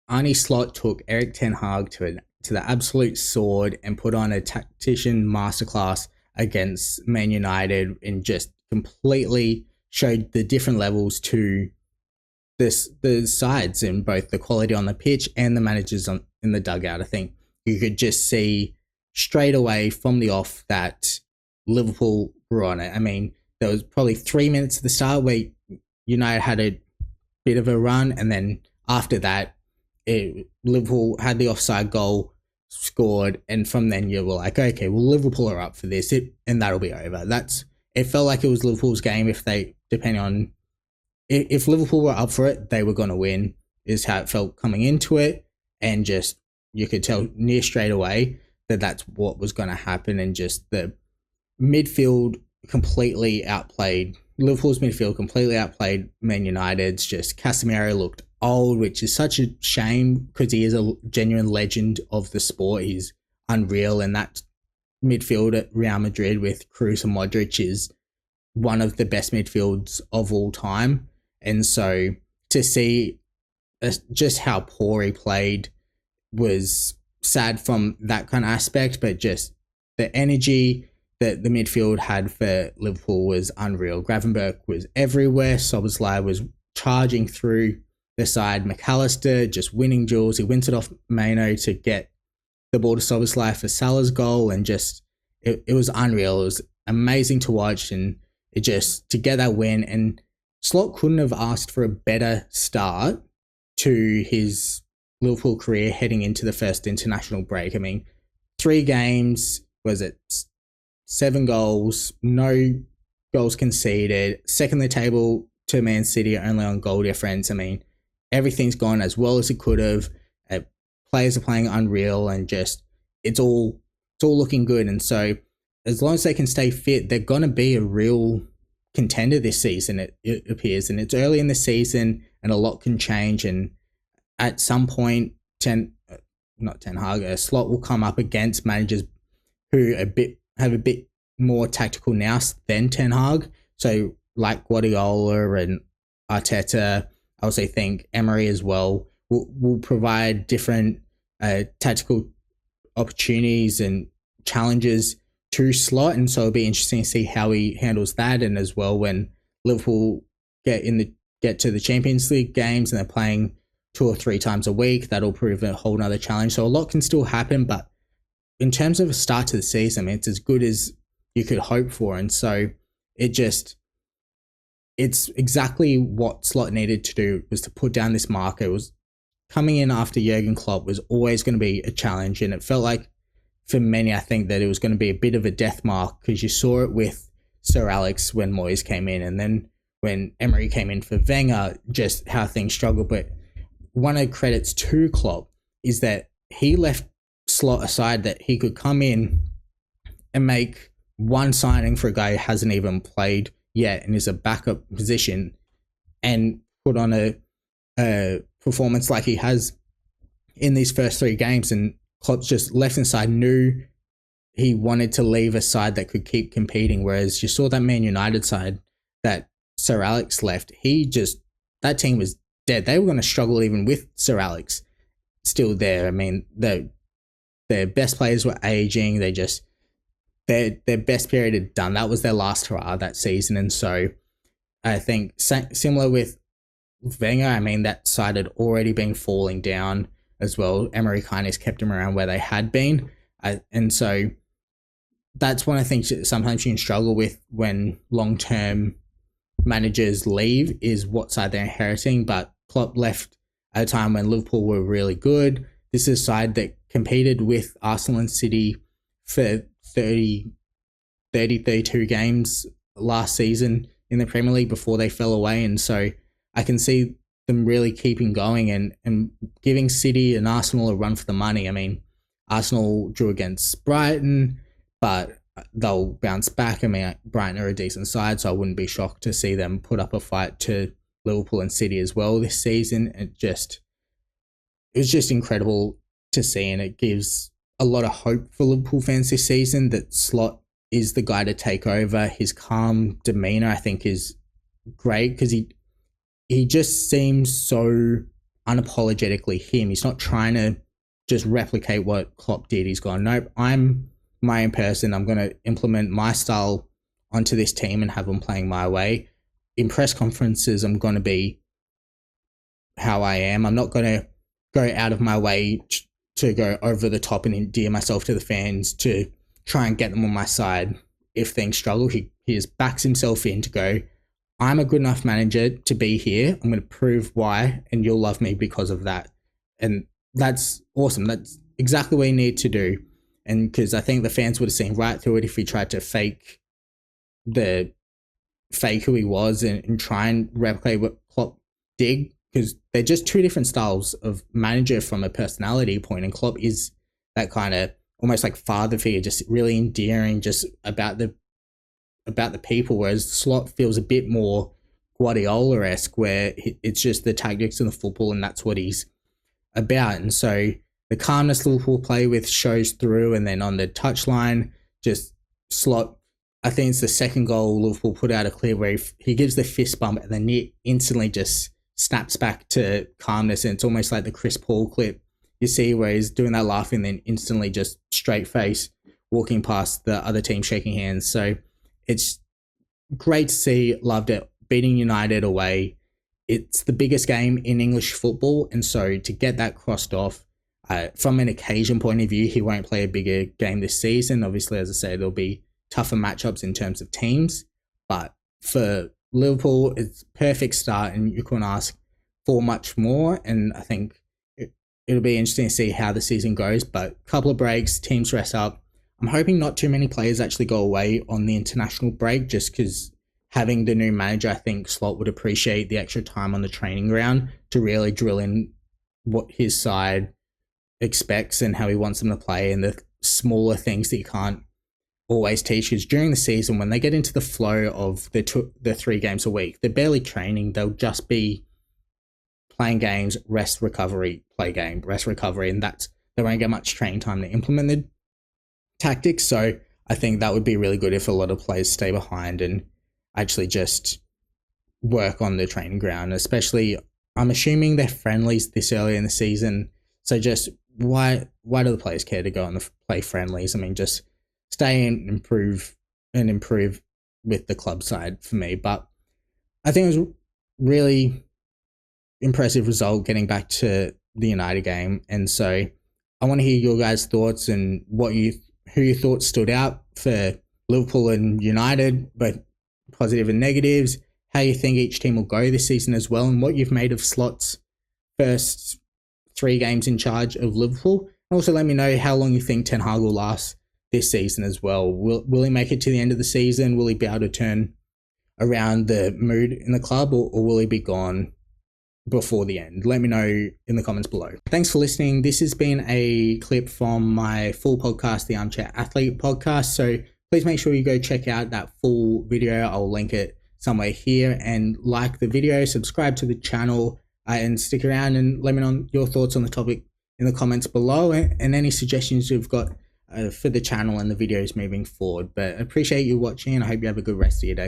Arnie Slot took Eric Ten Hag to the absolute sword and put on a tactician masterclass against Man United and just completely showed the different levels to the sides in both the quality on the pitch and the managers in the dugout. I think you could just see straight away from the off that Liverpool were on it. I mean, there was probably 3 minutes at the start where United had a bit of a run, and then after that, Liverpool had the offside goal, scored, and from then you were like, okay, well, Liverpool are up for this, and that'll be over. It felt like it was Liverpool's game. If Liverpool were up for it, they were going to win, is how it felt coming into it. And just, you could tell near straight away that that's what was going to happen. And just the midfield completely outplayed, Liverpool's midfield completely outplayed Man United's. Just Casemiro looked old, which is such a shame because he is a genuine legend of the sport. He's unreal. And that midfield at Real Madrid with Kroos and Modric is one of the best midfields of all time. And so to see just how poor he played was sad from that kind of aspect, but just the energy that the midfield had for Liverpool was unreal. Gravenberch was everywhere. Szoboszlai was charging through the side. McAllister just winning duels. He wins it off ManU to get the ball to Szoboszlai for Salah's goal, and just it was unreal. It was amazing to watch, and it just to get that win. And Slot couldn't have asked for a better start to his Liverpool career heading into the first international break. I mean, 3 games, was it 7 goals, no goals conceded, second the table to Man City only on goal difference. I mean, everything's gone as well as it could have. Players are playing unreal, and just it's all looking good. And so as long as they can stay fit, they're going to be a real contender this season, it appears. And it's early in the season and a lot can change, and at some point Slot will come up against managers who have a bit more tactical nous than Ten Hag. So like Guardiola and Arteta, I also think Emery as well will provide different tactical opportunities and challenges to Slot, and so it'll be interesting to see how he handles that. And as well, when Liverpool get to the Champions League games and they're playing 2 or 3 times a week, that'll prove a whole nother challenge. So a lot can still happen, but in terms of a start to the season, I mean, it's as good as you could hope for. And so it's exactly what Slot needed to do, was to put down this marker. It was coming in after Jurgen Klopp was always going to be a challenge, and it felt like for many, I think that it was going to be a bit of a death mark, because you saw it with Sir Alex when Moyes came in, and then when Emery came in for Wenger, just how things struggled. But one of the credits to Klopp is that he left Slot aside, that he could come in and make one signing for a guy who hasn't even played yet and is a backup position, and put on a performance like he has in these first 3 games. And Klopp's just left inside, knew he wanted to leave a side that could keep competing. Whereas you saw that Man United side that Sir Alex left, that team was dead. They were going to struggle even with Sir Alex still there. I mean, their best players were aging. Their best period had done. That was their last hurrah that season. And so I think similar with Wenger, I mean, that side had already been falling down as well. Emery kind of kept them around where they had been. And so that's one of the things that sometimes you can struggle with when long-term managers leave, is what side they're inheriting. But Klopp left at a time when Liverpool were really good. This is a side that competed with Arsenal and City for 32 games last season in the Premier League before they fell away. And so I can see them really keeping going and giving City and Arsenal a run for the money. I mean, Arsenal drew against Brighton, but they'll bounce back. I mean, Brighton are a decent side, so I wouldn't be shocked to see them put up a fight to Liverpool and City as well this season. It was just incredible to see, and it gives a lot of hope for Liverpool fans this season that Slot is the guy to take over. His calm demeanor, I think, is great, because he just seems so unapologetically him. He's not trying to just replicate what Klopp did. He's gone, nope, I'm my own person. I'm going to implement my style onto this team and have them playing my way. In press conferences, I'm going to be how I am. I'm not going to go out of my way to go over the top and endear myself to the fans to try and get them on my side if things struggle. He just backs himself in to go, I'm a good enough manager to be here. I'm going to prove why, and you'll love me because of that. And that's awesome. That's exactly what you need to do. And because I think the fans would have seen right through it if he tried to fake who he was and try and replicate what Klopp did, because they're just two different styles of manager from a personality point. And Klopp is that kind of almost like father figure, just really endearing, just about the people, whereas Slot feels a bit more Guardiola-esque, where it's just the tactics and the football, and that's what he's about. And so the calmness Liverpool play with shows through, and then on the touchline, just Slot, I think it's the second goal Liverpool put out a clear where he gives the fist bump and then he instantly just snaps back to calmness, and it's almost like the Chris Paul clip you see where he's doing that laughing, then instantly just straight face walking past the other team shaking hands. So it's great to see. Loved it. Beating United away. It's the biggest game in English football, and so to get that crossed off, from an occasion point of view, he won't play a bigger game this season. Obviously, as I say, there'll be tougher matchups in terms of teams, but for Liverpool, it's a perfect start, and you couldn't ask for much more. And I think it'll be interesting to see how the season goes, but a couple of breaks, teams rest up. I'm hoping not too many players actually go away on the international break, just because having the new manager, I think Slot would appreciate the extra time on the training ground to really drill in what his side expects and how he wants them to play, and the smaller things that you can't always teach. Because during the season, when they get into the flow of the 3 games a week, they're barely training. They'll just be playing games, rest, recovery, play game, rest, recovery, and they won't get much training time to implement the tactics. So I think that would be really good if a lot of players stay behind and actually just work on the training ground. Especially, I'm assuming they're friendlies this early in the season, so just why do the players care to go and play friendlies? I mean, just stay and improve with the club side for me. But I think it was really impressive result getting back to the United game, and so I want to hear your guys' thoughts and who you thought stood out for Liverpool and United, both positive and negatives, how you think each team will go this season as well, and what you've made of Slot's first 3 games in charge of Liverpool. Also, let me know how long you think Ten Hag will last this season as well. Will he make it to the end of the season? Will he be able to turn around the mood in the club, or will he be gone before the end? Let me know in the comments below. Thanks for listening. This has been a clip from my full podcast, the Armchair Athlete podcast. So please make sure you go check out that full video. I'll link it somewhere here, and like the video, subscribe to the channel, and stick around and let me know your thoughts on the topic in the comments below, and any suggestions you've got for the channel and the videos moving forward. But I appreciate you watching, and I hope you have a good rest of your day.